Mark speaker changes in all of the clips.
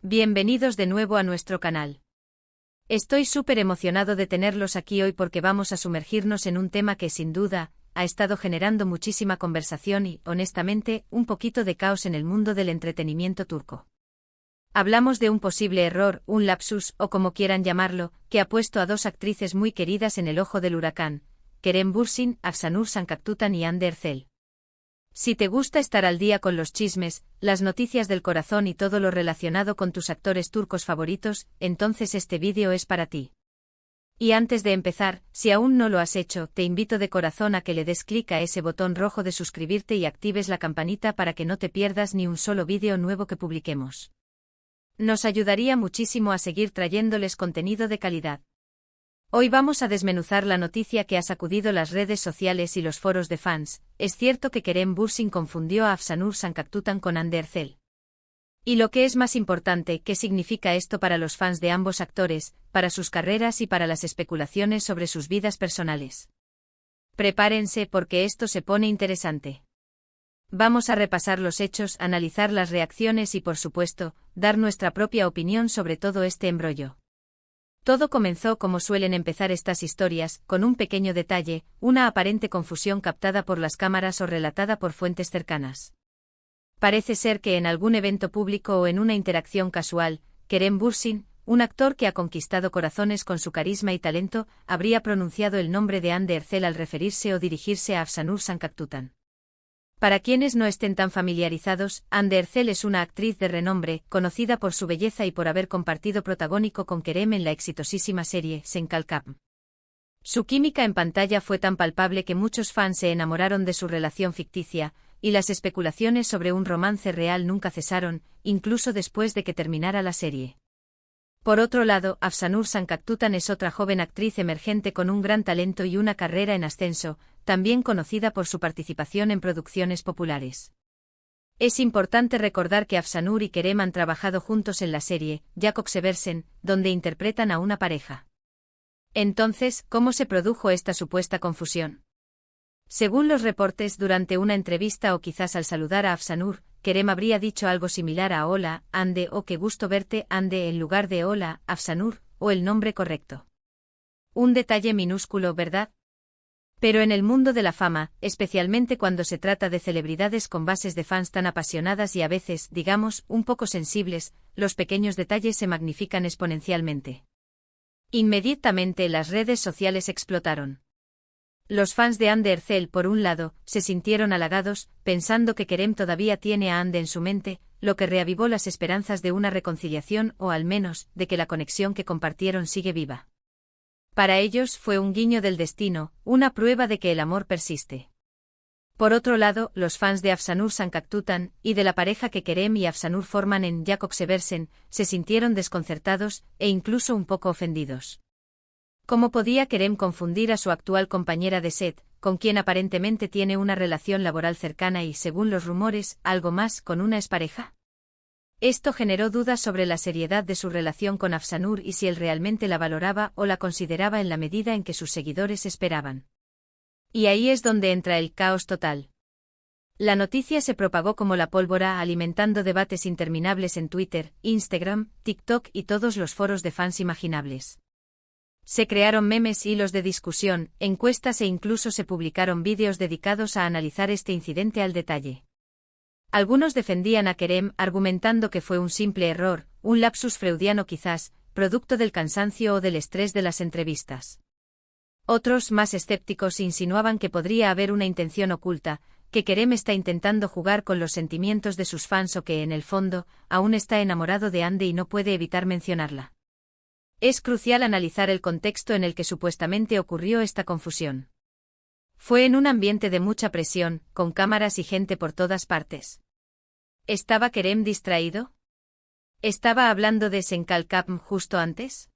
Speaker 1: Bienvenidos de nuevo a nuestro canal. Estoy súper emocionado de tenerlos aquí hoy porque vamos a sumergirnos en un tema que sin duda ha estado generando muchísima conversación y, honestamente, un poquito de caos en el mundo del entretenimiento turco. Hablamos de un posible error, un lapsus o como quieran llamarlo, que ha puesto a dos actrices muy queridas en el ojo del huracán, Kerem Bürsin, Afsanur Sancaktutan y Hande Erçel. Si te gusta estar al día con los chismes, las noticias del corazón y todo lo relacionado con tus actores turcos favoritos, entonces este vídeo es para ti. Y antes de empezar, si aún no lo has hecho, te invito de corazón a que le des clic a ese botón rojo de suscribirte y actives la campanita para que no te pierdas ni un solo vídeo nuevo que publiquemos. Nos ayudaría muchísimo a seguir trayéndoles contenido de calidad. Hoy vamos a desmenuzar la noticia que ha sacudido las redes sociales y los foros de fans. Es cierto que Kerem Bürsin confundió a Afsanur Sancaktutan con Hande Erçel. Y lo que es más importante, ¿qué significa esto para los fans de ambos actores, para sus carreras y para las especulaciones sobre sus vidas personales? Prepárense porque esto se pone interesante. Vamos a repasar los hechos, analizar las reacciones y, por supuesto, dar nuestra propia opinión sobre todo este embrollo. Todo comenzó como suelen empezar estas historias, con un pequeño detalle, una aparente confusión captada por las cámaras o relatada por fuentes cercanas. Parece ser que en algún evento público o en una interacción casual, Kerem Bürsin, un actor que ha conquistado corazones con su carisma y talento, habría pronunciado el nombre de Hande Erçel al referirse o dirigirse a Afsanur Sancaktutan. Para quienes no estén tan familiarizados, Hande Erçel es una actriz de renombre, conocida por su belleza y por haber compartido protagónico con Kerem en la exitosísima serie Senkalkam. Su química en pantalla fue tan palpable que muchos fans se enamoraron de su relación ficticia, y las especulaciones sobre un romance real nunca cesaron, incluso después de que terminara la serie. Por otro lado, Afsanur Sancaktutan es otra joven actriz emergente con un gran talento y una carrera en ascenso, también conocida por su participación en producciones populares. Es importante recordar que Afsanur y Kerem han trabajado juntos en la serie Jakob Seversen, donde interpretan a una pareja. Entonces, ¿cómo se produjo esta supuesta confusión? Según los reportes, durante una entrevista o quizás al saludar a Afsanur, Kerem habría dicho algo similar a Hola, Hande o qué gusto verte, Hande en lugar de Hola, Afsanur, o el nombre correcto. Un detalle minúsculo, ¿verdad? Pero en el mundo de la fama, especialmente cuando se trata de celebridades con bases de fans tan apasionadas y a veces, digamos, un poco sensibles, los pequeños detalles se magnifican exponencialmente. Inmediatamente las redes sociales explotaron. Los fans de Hande Erçel, por un lado, se sintieron halagados, pensando que Kerem todavía tiene a Hande en su mente, lo que reavivó las esperanzas de una reconciliación o al menos, de que la conexión que compartieron sigue viva. Para ellos fue un guiño del destino, una prueba de que el amor persiste. Por otro lado, los fans de Afsanur Sancaktutan, y de la pareja que Kerem y Afsanur forman en Jakob Seversen, se sintieron desconcertados, e incluso un poco ofendidos. ¿Cómo podía Kerem confundir a su actual compañera de set, con quien aparentemente tiene una relación laboral cercana y, según los rumores, algo más, con una expareja? Esto generó dudas sobre la seriedad de su relación con Afsanur y si él realmente la valoraba o la consideraba en la medida en que sus seguidores esperaban. Y ahí es donde entra el caos total. La noticia se propagó como la pólvora, alimentando debates interminables en Twitter, Instagram, TikTok y todos los foros de fans imaginables. Se crearon memes, hilos de discusión, encuestas e incluso se publicaron vídeos dedicados a analizar este incidente al detalle. Algunos defendían a Kerem, argumentando que fue un simple error, un lapsus freudiano quizás, producto del cansancio o del estrés de las entrevistas. Otros, más escépticos, insinuaban que podría haber una intención oculta, que Kerem está intentando jugar con los sentimientos de sus fans o que, en el fondo, aún está enamorado de Hande y no puede evitar mencionarla. Es crucial analizar el contexto en el que supuestamente ocurrió esta confusión. Fue en un ambiente de mucha presión, con cámaras y gente por todas partes. ¿Estaba Kerem distraído? ¿Estaba hablando de Senkalkam justo antes?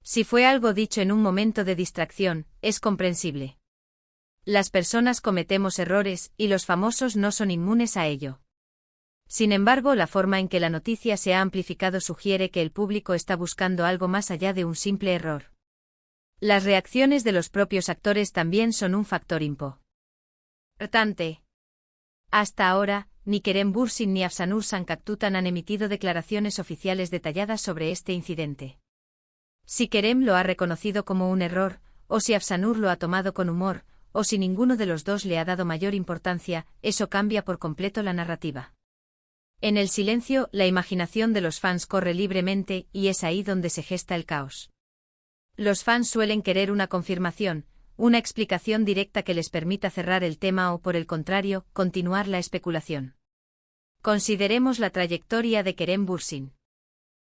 Speaker 1: Si fue algo dicho en un momento de distracción, es comprensible. Las personas cometemos errores, y los famosos no son inmunes a ello. Sin embargo, la forma en que la noticia se ha amplificado sugiere que el público está buscando algo más allá de un simple error. Las reacciones de los propios actores también son un factor importante. Hasta ahora, ni Kerem Bürsin ni Afsanur Sankaktutan han emitido declaraciones oficiales detalladas sobre este incidente. Si Kerem lo ha reconocido como un error, o si Afsanur lo ha tomado con humor, o si ninguno de los dos le ha dado mayor importancia, eso cambia por completo la narrativa. En el silencio, la imaginación de los fans corre libremente y es ahí donde se gesta el caos. Los fans suelen querer una confirmación, una explicación directa que les permita cerrar el tema o, por el contrario, continuar la especulación. Consideremos la trayectoria de Kerem Bürsin.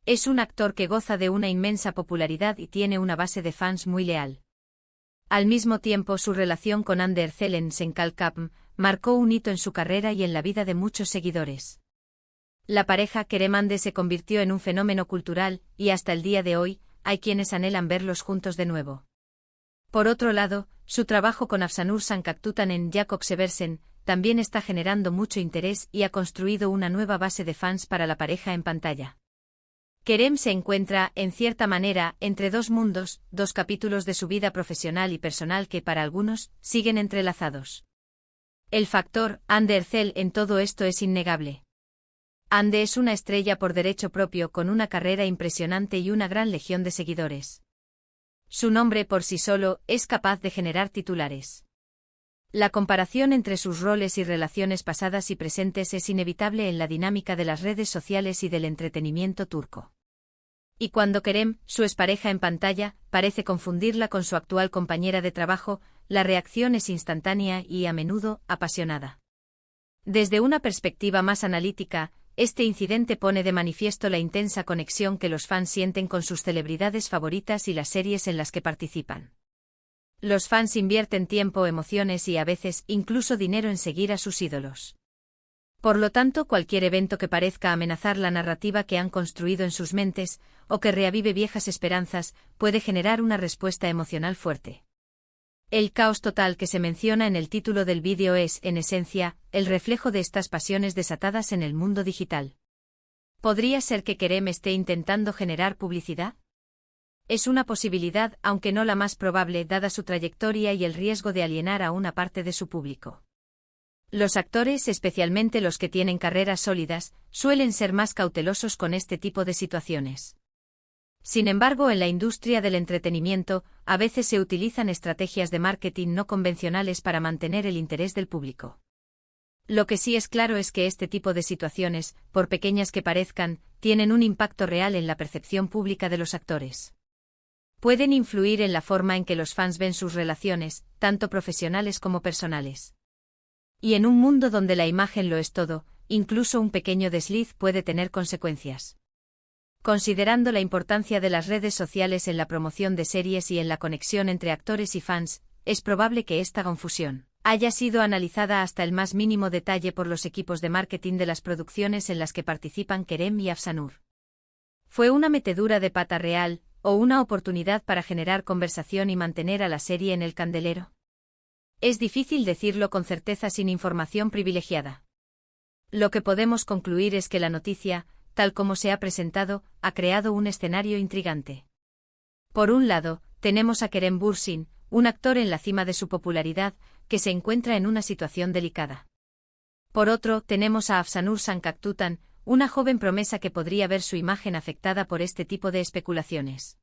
Speaker 1: Es un actor que goza de una inmensa popularidad y tiene una base de fans muy leal. Al mismo tiempo, su relación con Hande Erçel en Senkalkapm marcó un hito en su carrera y en la vida de muchos seguidores. La pareja Kerem-Hande se convirtió en un fenómeno cultural, y hasta el día de hoy, hay quienes anhelan verlos juntos de nuevo. Por otro lado, su trabajo con Afsanur Sankaktutan en Jacobseversen también está generando mucho interés y ha construido una nueva base de fans para la pareja en pantalla. Kerem se encuentra, en cierta manera, entre dos mundos, dos capítulos de su vida profesional y personal que, para algunos, siguen entrelazados. El factor Hande Erçel en todo esto es innegable. Hande es una estrella por derecho propio con una carrera impresionante y una gran legión de seguidores. Su nombre por sí solo es capaz de generar titulares. La comparación entre sus roles y relaciones pasadas y presentes es inevitable en la dinámica de las redes sociales y del entretenimiento turco. Y cuando Kerem, su expareja en pantalla, parece confundirla con su actual compañera de trabajo, la reacción es instantánea y, a menudo, apasionada. Desde una perspectiva más analítica, este incidente pone de manifiesto la intensa conexión que los fans sienten con sus celebridades favoritas y las series en las que participan. Los fans invierten tiempo, emociones y a veces incluso dinero en seguir a sus ídolos. Por lo tanto, cualquier evento que parezca amenazar la narrativa que han construido en sus mentes, o que reavive viejas esperanzas, puede generar una respuesta emocional fuerte. El caos total que se menciona en el título del vídeo es, en esencia, el reflejo de estas pasiones desatadas en el mundo digital. ¿Podría ser que Kerem esté intentando generar publicidad? Es una posibilidad, aunque no la más probable dada su trayectoria y el riesgo de alienar a una parte de su público. Los actores, especialmente los que tienen carreras sólidas, suelen ser más cautelosos con este tipo de situaciones. Sin embargo, en la industria del entretenimiento, a veces se utilizan estrategias de marketing no convencionales para mantener el interés del público. Lo que sí es claro es que este tipo de situaciones, por pequeñas que parezcan, tienen un impacto real en la percepción pública de los actores. Pueden influir en la forma en que los fans ven sus relaciones, tanto profesionales como personales. Y en un mundo donde la imagen lo es todo, incluso un pequeño desliz puede tener consecuencias. Considerando la importancia de las redes sociales en la promoción de series y en la conexión entre actores y fans, es probable que esta confusión haya sido analizada hasta el más mínimo detalle por los equipos de marketing de las producciones en las que participan Kerem y Afsanur. ¿Fue una metedura de pata real, o una oportunidad para generar conversación y mantener a la serie en el candelero? Es difícil decirlo con certeza sin información privilegiada. Lo que podemos concluir es que la noticia, tal como se ha presentado, ha creado un escenario intrigante. Por un lado, tenemos a Kerem Bürsin, un actor en la cima de su popularidad, que se encuentra en una situación delicada. Por otro, tenemos a Afsanur Sankaktutan, una joven promesa que podría ver su imagen afectada por este tipo de especulaciones.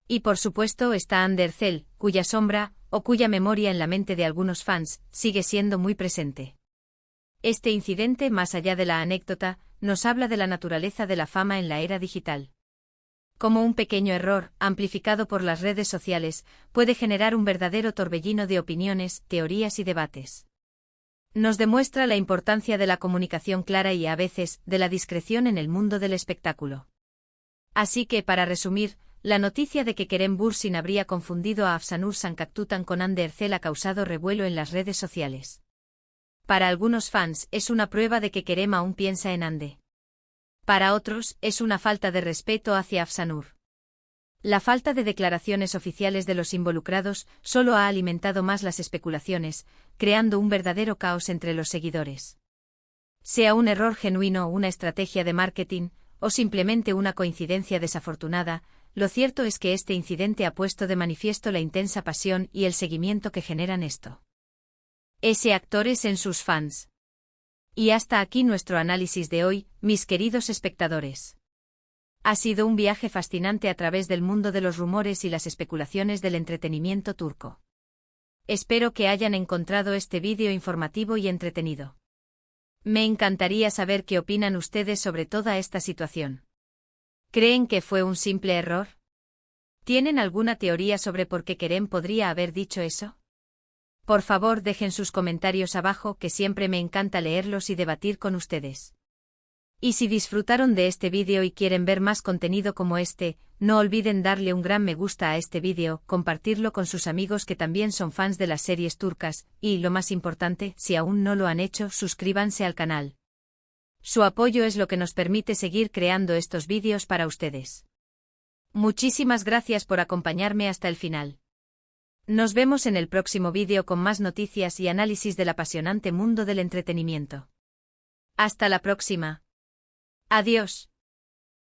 Speaker 1: Y por supuesto está Hande Erçel, cuya sombra, o cuya memoria en la mente de algunos fans, sigue siendo muy presente. Este incidente, más allá de la anécdota, nos habla de la naturaleza de la fama en la era digital. Como un pequeño error, amplificado por las redes sociales, puede generar un verdadero torbellino de opiniones, teorías y debates. Nos demuestra la importancia de la comunicación clara y, a veces, de la discreción en el mundo del espectáculo. Así que, para resumir, la noticia de que Kerem Bürsin habría confundido a Afsanur Sankaktutan con Hande Erçel ha causado revuelo en las redes sociales. Para algunos fans es una prueba de que Kerem aún piensa en Hande. Para otros, es una falta de respeto hacia Afsanur. La falta de declaraciones oficiales de los involucrados solo ha alimentado más las especulaciones, creando un verdadero caos entre los seguidores. Sea un error genuino, una estrategia de marketing, o simplemente una coincidencia desafortunada, lo cierto es que este incidente ha puesto de manifiesto la intensa pasión y el seguimiento que generan esto. Actores en sus fans. Y hasta aquí nuestro análisis de hoy, mis queridos espectadores. Ha sido un viaje fascinante a través del mundo de los rumores y las especulaciones del entretenimiento turco. Espero que hayan encontrado este vídeo informativo y entretenido. Me encantaría saber qué opinan ustedes sobre toda esta situación. ¿Creen que fue un simple error? ¿Tienen alguna teoría sobre por qué Kerem podría haber dicho eso? Por favor, dejen sus comentarios abajo, que siempre me encanta leerlos y debatir con ustedes. Y si disfrutaron de este vídeo y quieren ver más contenido como este, no olviden darle un gran me gusta a este vídeo, compartirlo con sus amigos que también son fans de las series turcas, y, lo más importante, si aún no lo han hecho, suscríbanse al canal. Su apoyo es lo que nos permite seguir creando estos vídeos para ustedes. Muchísimas gracias por acompañarme hasta el final. Nos vemos en el próximo vídeo con más noticias y análisis del apasionante mundo del entretenimiento. Hasta la próxima. Adiós.